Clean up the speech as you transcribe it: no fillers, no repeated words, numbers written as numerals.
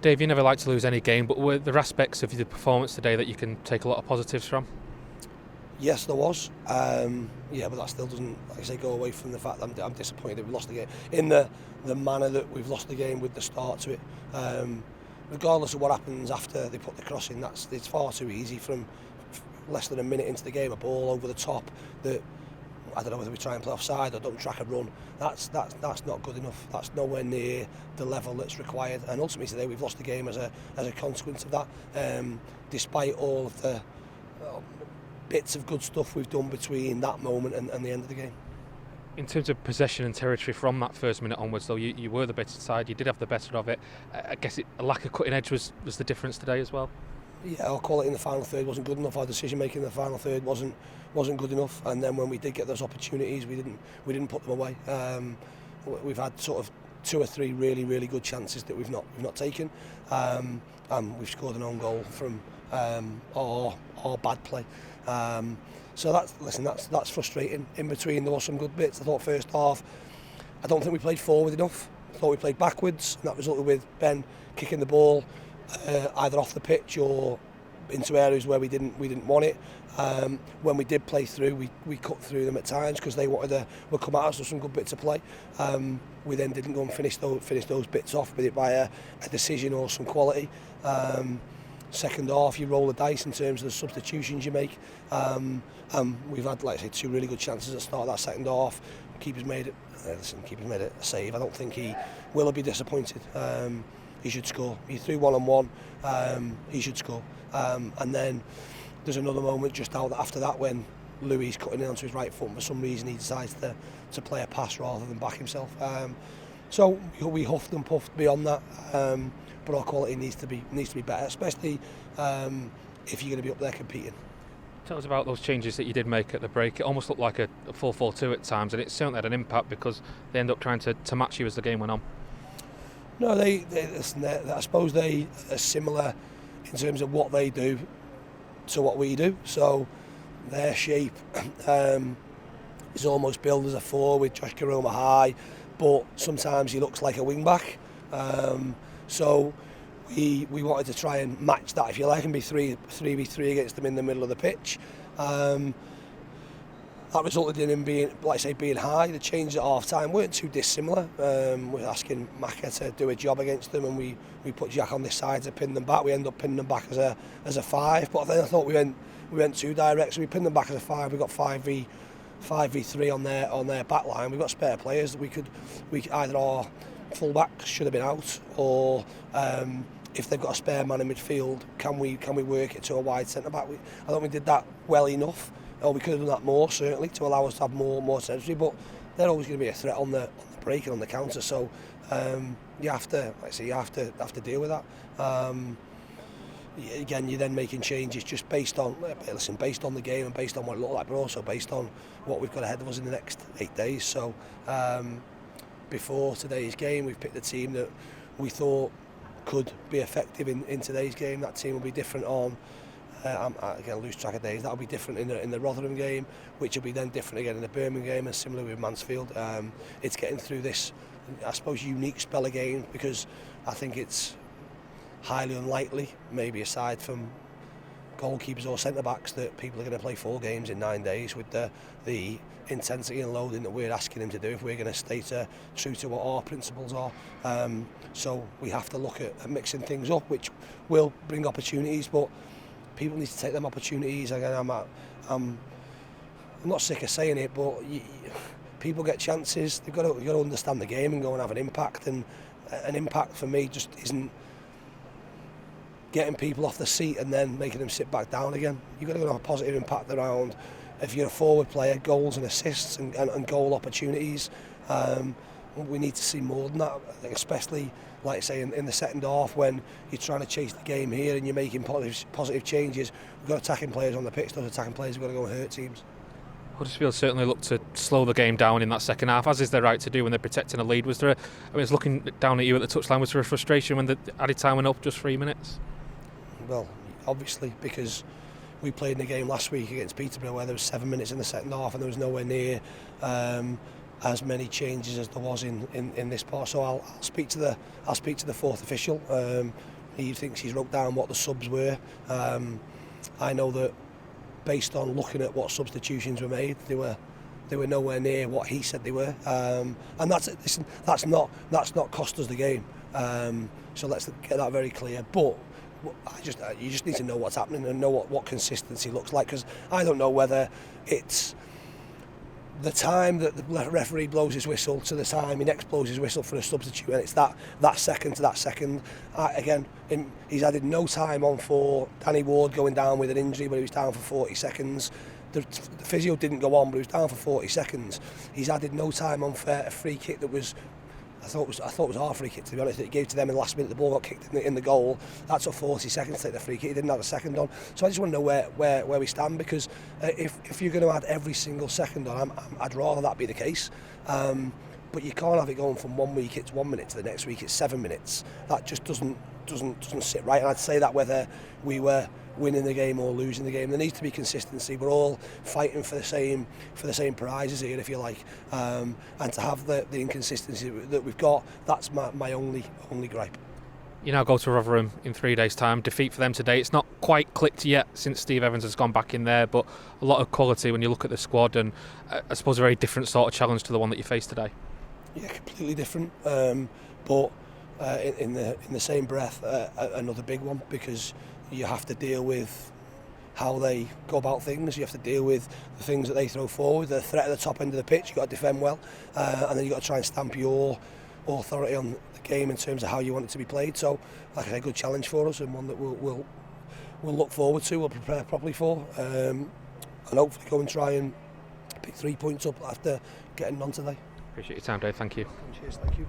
Dave, you never like to lose any game, but were there aspects of the performance today that you can take a lot of positives from? Yes, there was. But that still doesn't, like I say, go away from the fact that I'm disappointed that we lost the game in the manner that we've lost the game with the start to it. Regardless of what happens after they put the cross in, it's far too easy from less than a minute into the game, a ball over the top that I don't know whether we try and play offside or don't track a run. That's not good enough. That's nowhere near the level that's required. And ultimately today we've lost the game as a consequence of that. Despite all of the bits of good stuff we've done between that moment and the end of the game. In terms of possession and territory from that first minute onwards, though, you were the better side. You did have the better of it. I guess a lack of cutting edge was the difference today as well. Yeah, our quality in the final third wasn't good enough. Our decision making in the final third wasn't good enough. And then when we did get those opportunities, we didn't put them away. We've had sort of 2 or 3 really good chances that we've not taken. And we've scored an own goal from our bad play. So that's frustrating. In between there was some good bits. I thought first half, I don't think we played forward enough. I thought we played backwards, and that resulted with Ben kicking the ball either off the pitch or into areas where we didn't want it. When we did play through, we cut through them at times because they would come at us with some good bits of play. We then didn't go and finish those bits off with it by a decision or some quality. Second half, you roll the dice in terms of the substitutions you make. We've had, like I say, 2 really good chances at the start of that second half. Keeper's made it a save. I don't think he will be disappointed. He should score. He threw 1-on-1. He should score. And then there's another moment just after that when Louis cutting in onto his right foot, and for some reason he decides to play a pass rather than back himself. So we huffed and puffed beyond that. But our quality needs to be better, especially if you're going to be up there competing. Tell us about those changes that you did make at the break. It almost looked like a 4-4-2 at times, and it certainly had an impact because they ended up trying to match you as the game went on. No, I suppose they are similar in terms of what they do to what we do. So their shape is almost billed as a 4 with Josh Karoma high, but sometimes he looks like a wing back. So we wanted to try and match that, if you like, and be 3v3 against them in the middle of the pitch. That resulted in him being high. The changes at half time weren't too dissimilar. We're asking Maka to do a job against them, and we put Jack on this side to pin them back. We end up pinning them back as a 5, but then I thought we went too direct, so we pinned them back as a 5. We got 5v3 on their back line. We've got spare players that we either our full backs should have been out, or if they've got a spare man in midfield, can we work it to a wide centre back? I don't think we did that well enough, or we could have done that more, certainly, to allow us to have more territory. But they're always going to be a threat on the break and on the counter. So you have to deal with that. Again, you're then making changes just based on the game and based on what it looked like, but also based on what we've got ahead of us in the next 8 days. So before today's game, we've picked a team that we thought could be effective in today's game. That team will be different on. Again, lose track of days. That'll be different in the Rotherham game, which will be then different again in the Birmingham game, and similar with Mansfield. It's getting through this, I suppose, unique spell of game, because I think it's highly unlikely, maybe aside from goalkeepers or centre backs, that people are going to play 4 games in 9 days with the intensity and loading that we're asking them to do if we're going to stay true to what our principles are. So we have to look at mixing things up, which will bring opportunities, but people need to take them opportunities. Again, I'm not sick of saying it, but people get chances. You've got to understand the game and go and have an impact, and an impact for me just isn't getting people off the seat and then making them sit back down again. You've got to have a positive impact around, if you're a forward player, goals and assists and goal opportunities. We need to see more than that, especially, like I say, in the second half, when you're trying to chase the game here and you're making positive changes. We've got attacking players on the pitch. Those attacking players have got to go and hurt teams. Huddersfield certainly looked to slow the game down in that second half, as is their right to do when they're protecting a lead. I was looking down at you at the touchline, was there a frustration when the added time went up just 3 minutes? Well, obviously, because we played in a game last week against Peterborough where there was 7 minutes in the second half and there was nowhere near as many changes as there was in this part. So I'll speak to the fourth official. He thinks he's wrote down what the subs were. I know that based on looking at what substitutions were made, they were nowhere near what he said they were, and that's not cost us the game. So let's get that very clear. But you just need to know what's happening and know what consistency looks like, because I don't know whether it's the time that the referee blows his whistle to the time he next blows his whistle for a substitute, and it's that second to that second. He's added no time on for Danny Ward going down with an injury, but he was down for 40 seconds. The physio didn't go on, but he was down for 40 seconds. He's added no time on for a free kick that was, I thought it was our free kick, to be honest, that he gave to them in the last minute. The ball got kicked in the goal. That took 40 seconds to take the free kick. He didn't have a second on. So I just want to know where we stand, because if you're going to add every single second on, I'd rather that be the case. But you can't have it going from 1 week it's 1 minute to the next week it's 7 minutes. That just doesn't sit right. And I'd say that whether we were winning the game or losing the game, there needs to be consistency. We're all fighting for the same prizes here, if you like, and to have the inconsistency that we've got, that's my only gripe. You now go to Rotherham in 3 days' time. Defeat for them today. It's not quite clicked yet since Steve Evans has gone back in there, but a lot of quality when you look at the squad, and I suppose a very different sort of challenge to the one that you faced today. Yeah, completely different, but in the same breath, another big one, because you have to deal with how they go about things. You have to deal with the things that they throw forward, the threat at the top end of the pitch. You've got to defend well, and then you've got to try and stamp your authority on the game in terms of how you want it to be played. So, like I say, a good challenge for us, and one that we'll look forward to, we'll prepare properly for, and hopefully go and try and pick 3 points up after getting on today. Appreciate your time, Dave. Thank you. Cheers, thank you.